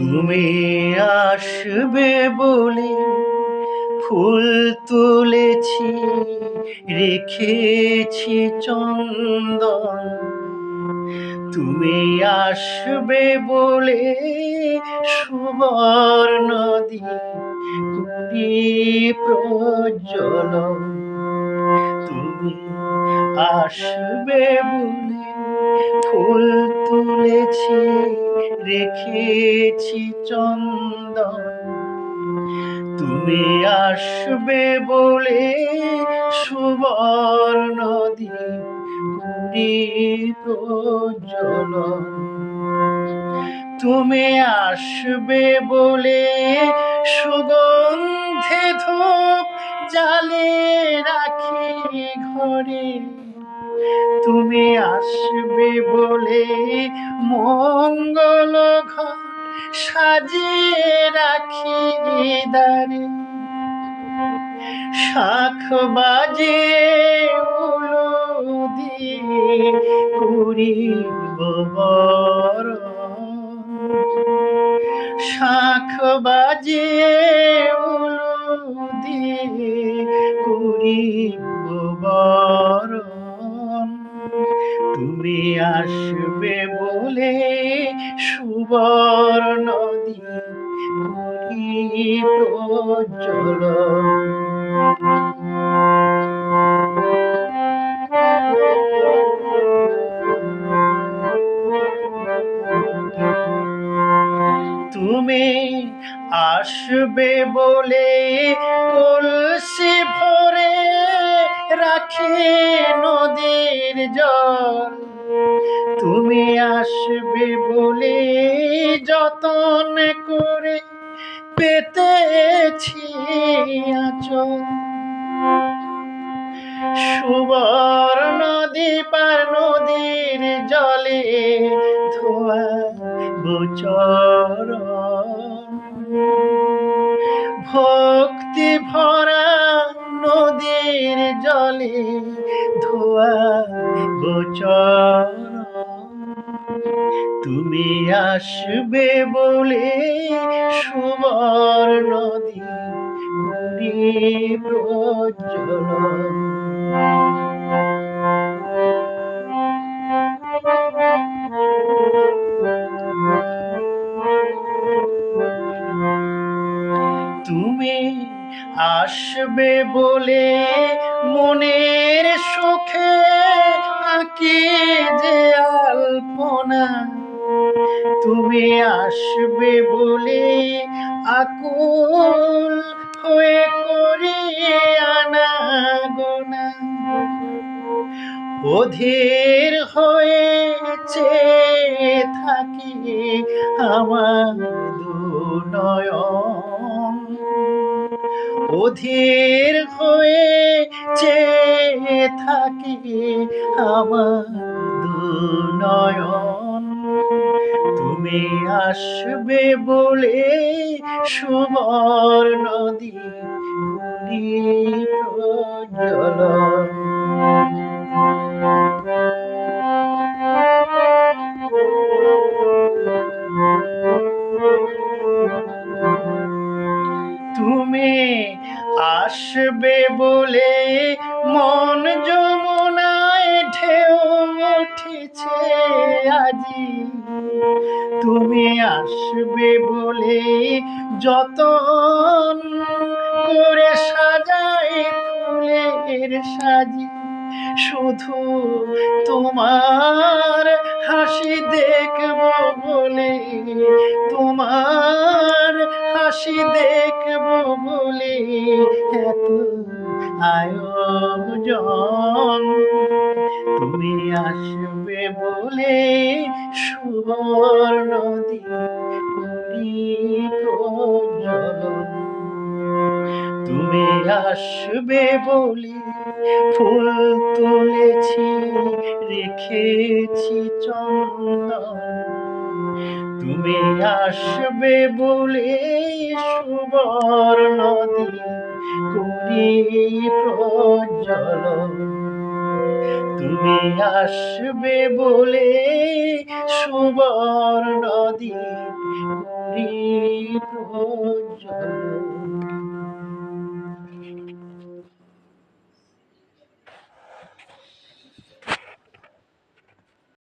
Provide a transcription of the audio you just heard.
তুমি আসবে বলে ফুল তুলেছি, রেখেছি চন্দন। তুমি আসবে বলে সুবর্ণ করি প্রজ্বলন। তুমি আসবে বলে ফুল তুলেছি, রেখেছি চন্দন। তুমি আসবে বলে সুবর্ণ করি প্রজ্বলন। তুমি আসবে বলে সুগন্ধে ধূপ জ্বালিয়ে রাখি ঘরে। তুমি আসবে বলে মঙ্গল ঘট সাজিয়ে রাখি দ্বারে। শাঁখ বাজিয়ে উলু দিয়ে করিব বরণ। শাঁখ বাজিয়ে উলু দিয়ে করিব বরণ। তুমি আসবে বলে সুবর্ণ করি প্রজ্বলন। তুমি আসবে বলে কলসি ভরে রাখি নদীর জল। তুমি আসবে বলে যতন করে পেতেছি আঁচল। সুবর্ণ দীপার নদীর জলে ধোয়া চরণ। ভক্তি ভরা নদীর জলে ধোয়া চরণ। তুমি আসবে বলে সুবর্ণ করি প্রজ্বলন। তুমি আসবে বলে মনের সুখে আঁকি যে আলপনা। তুমি আসবে বলে আকুল হয়ে করি আনাগোনা। অধীর হয়েছে থাকি আমার দুনয়ন। অধীর হয়েছে থাকি আমার দুনয়ন। তুমি আসবে বলে সুবর্ণ করি প্রজ্বলন। তুমি আসবে বলে মন যমুনায় ঢেউ উঠেছে আজি। তুমি আসবে বলে যতন করে সাজাই ফুলের সাজি। শুধু তোমার হাসি দেখব বলে, তোমার হাসি দেখব বলে এত আয়োজন। তুমি আসবে বলে সুবর্ণ করি প্রজ্বলন। তুমি আসবে বলে ফুল তুলেছি, রেখেছি চন্দন। তুমি আসবে বলে সুবর্ণ করি প্রজ্বলন। তুমি আসবে বলে সুবর্ণ দীপ্ত প্রজ্জ্বল